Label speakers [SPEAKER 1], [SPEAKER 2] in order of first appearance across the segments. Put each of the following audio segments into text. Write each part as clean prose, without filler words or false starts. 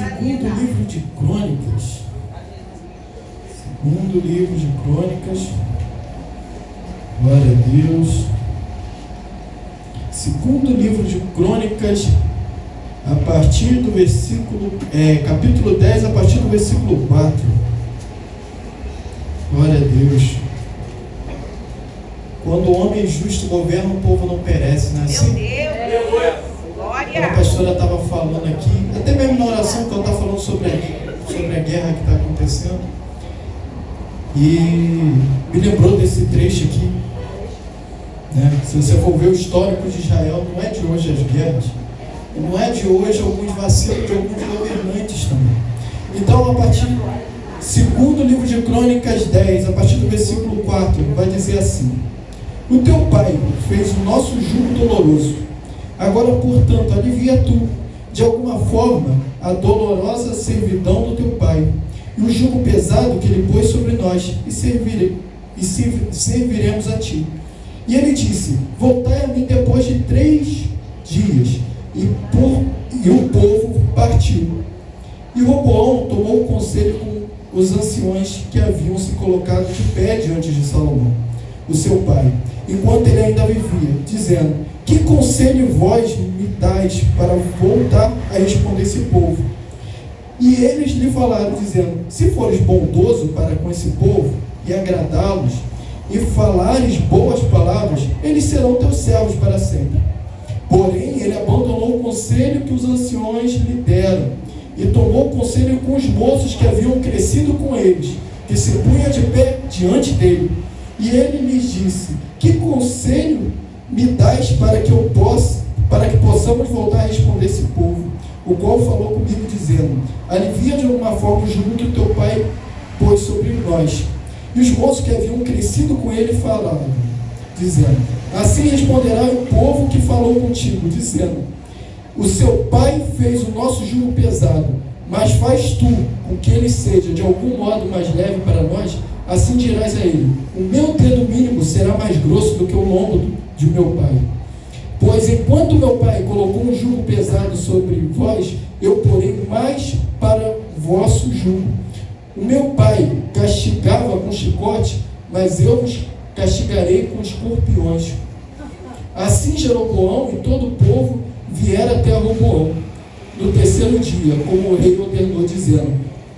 [SPEAKER 1] Segundo livro de Crônicas. Segundo livro de Crônicas. Glória a Deus. Segundo livro de Crônicas, a partir do versículo, capítulo 10, a partir do versículo 4. Glória a Deus. Quando o homem justo governa, o povo não perece, né? Assim,
[SPEAKER 2] Meu Deus! Glória!
[SPEAKER 1] a pastora estava falando aqui, até mesmo na oração que ela está falando sobre a guerra que está acontecendo, e me lembrou desse trecho aqui, né? Se você for ver o histórico de Israel, não é de hoje as guerras, e não é de hoje alguns vacilos de alguns governantes também. Então, a partir segundo livro de Crônicas 10, a partir do versículo 4, vai dizer assim: o teu pai fez o nosso jugo doloroso. Agora, portanto, alivia tu, de alguma forma, a dolorosa servidão do teu pai, e o jugo pesado que ele pôs sobre nós, e serviremos a ti. E ele disse: voltai a mim depois de 3 dias. E o povo partiu. E Roboão tomou conselho com os anciões que haviam se colocado de pé diante de Salomão, o seu pai, enquanto ele ainda vivia, dizendo: que conselho vós me dais para voltar a responder esse povo? E eles lhe falaram, dizendo: se fores bondoso para com esse povo e agradá-los, e falares boas palavras, eles serão teus servos para sempre. Porém, ele abandonou o conselho que os anciões lhe deram, e tomou conselho com os moços que haviam crescido com eles, que se punham de pé diante dele. E ele lhes disse: que conselho me dais para que possamos voltar a responder esse povo? O qual falou comigo, dizendo: alivia de alguma forma o jugo que o teu pai pôs sobre nós. E os moços que haviam crescido com ele falaram, dizendo: assim responderá o povo que falou contigo, dizendo: o seu pai fez o nosso jugo pesado, mas faz tu com que ele seja de algum modo mais leve para nós. Assim dirás a ele: o meu dedo mínimo será mais grosso do que o lombo de meu pai. Pois enquanto meu pai colocou um jugo pesado sobre vós, eu porei mais para vosso jugo. O meu pai castigava com chicote, mas eu vos castigarei com escorpiões. Assim Jeroboão e todo o povo vieram até Roboão no 3º dia, como o rei ordenou, dizendo: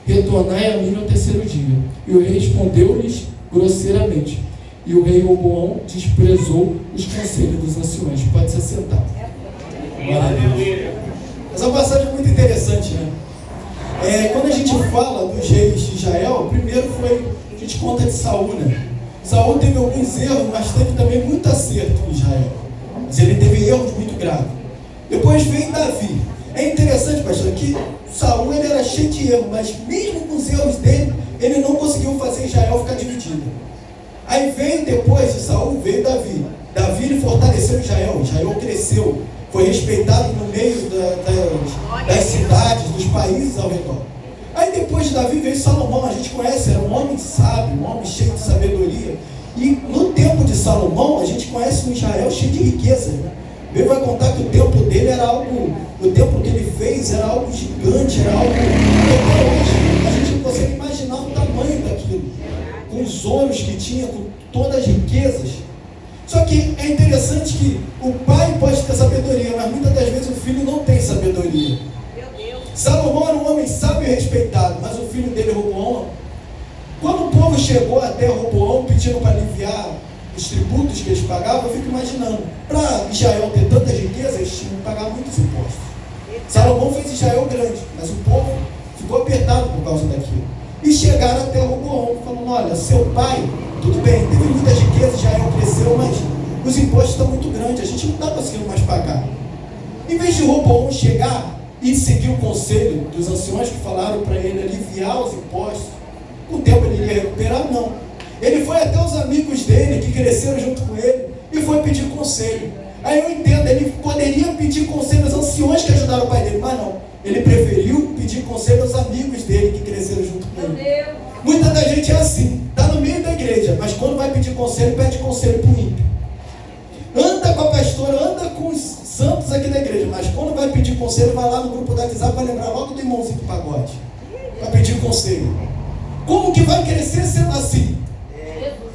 [SPEAKER 1] retornai a mim no 3º dia. E o rei respondeu-lhes grosseiramente. E o rei Roboão desprezou os conselhos dos anciões. Pode se sentar. Essa passagem é muito interessante, né? Quando a gente fala dos reis de Israel, primeiro a gente conta de Saul, né? Saul teve alguns erros, mas teve também muito acerto em Israel. Mas ele teve erros muito graves. Depois veio Davi. É interessante, pastor, que Saul ele era cheio de erros, mas mesmo com os erros dele, ele não conseguiu fazer Israel ficar dividido. Aí veio depois de Saul, veio Davi. Davi ele fortaleceu Israel cresceu, foi respeitado no meio das cidades, dos países ao redor. Aí depois de Davi veio Salomão, a gente conhece, era um homem sábio, um homem cheio de sabedoria. E no tempo de Salomão, a gente conhece um Israel cheio de riquezas, né? Ele vai contar que o templo dele era algo, o templo que ele fez era algo gigante, era algo que até hoje a gente não consegue imaginar o tamanho daquilo, com os ouros que tinha, com todas as riquezas. Só que é interessante que o pai pode ter sabedoria, mas muitas das vezes o filho não tem sabedoria. Salomão era um homem sábio e respeitado, mas o filho dele, Roboão, não. Quando o povo chegou até Roboão pedindo para aliviar os tributos que eles pagavam, eu fico imaginando, para Israel ter tantas riquezas, eles tinham que pagar muitos impostos. Salomão fez Israel grande, mas o povo ficou apertado por causa daquilo. E chegaram até Roboão, falando: olha, seu pai, tudo bem, teve muitas riquezas, Israel cresceu, mas os impostos estão muito grandes, a gente não está conseguindo mais pagar. Em vez de Roboão chegar e seguir o conselho dos anciões que falaram para ele aliviar os impostos, com o tempo ele iria recuperar, não. Ele foi até os amigos dele, que cresceram junto com ele, e foi pedir conselho. Aí eu entendo, ele poderia pedir conselho aos anciões que ajudaram o pai dele, mas não. Ele preferiu pedir conselho aos amigos dele, que cresceram junto com ele. Muita da gente é assim, está no meio da igreja, mas quando vai pedir conselho, pede conselho para o ímpio. Anda com a pastora, anda com os santos aqui da igreja. igreja, mas quando vai pedir conselho, vai lá no grupo da WhatsApp, vai lembrar logo do irmãozinho do pagode, para pedir conselho. Como que vai crescer sendo assim?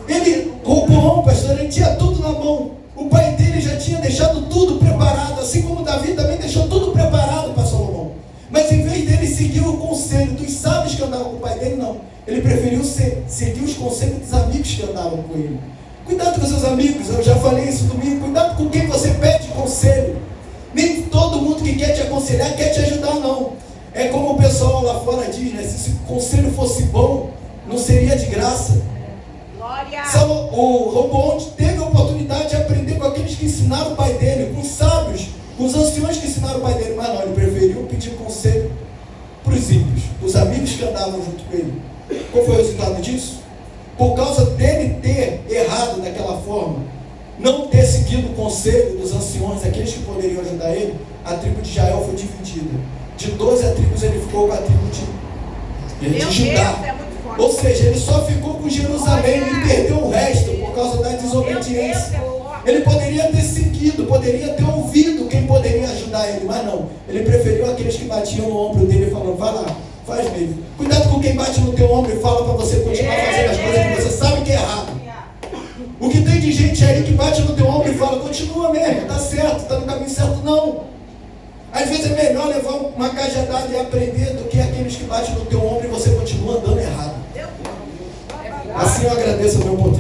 [SPEAKER 1] Ele roubou, pastor, ele tinha tudo na mão. O pai dele já tinha deixado tudo preparado, assim como Davi também deixou tudo preparado para Salomão. Mas em vez dele seguir o conselho dos sábios que andavam com o pai dele, não. Ele preferiu seguir os conselhos dos amigos que andavam com ele. Cuidado com seus amigos, eu já falei isso domingo. Cuidado com quem você pede conselho. Nem todo mundo que quer te aconselhar quer te ajudar, não. É como o pessoal lá fora diz, né? Se o conselho fosse bom, não seria de graça.
[SPEAKER 2] Glória!
[SPEAKER 1] O Roboão teve a oportunidade de aprender com aqueles que ensinaram o pai dele, com os sábios, com os anciões que ensinaram o pai dele, mas não, ele preferiu pedir conselho para os ímpios, os amigos que andavam junto com ele. Qual foi o resultado disso? Por causa dele ter errado daquela forma, não ter seguido o conselho dos anciões, aqueles que poderiam ajudar ele, a tribo de Israel foi dividida. De 12 tribos ele ficou com a tribo de Judá. Ou seja, ele só ficou com Jerusalém e perdeu o resto por causa da desobediência. Ele poderia ter seguido, poderia ter ouvido quem poderia ajudar ele, mas não. Ele preferiu aqueles que batiam no ombro dele falando, vai lá, faz mesmo. Cuidado com quem bate no teu ombro e fala para você continuar fazendo as coisas que você sabe que é errado. O que tem de gente aí que bate no teu ombro e fala, continua mesmo, tá certo, tá no caminho certo, não. Às vezes é melhor levar uma cajadada e aprender do que aqueles que batem no teu ombro e você continua andando errado. Assim eu agradeço a minha oportunidade.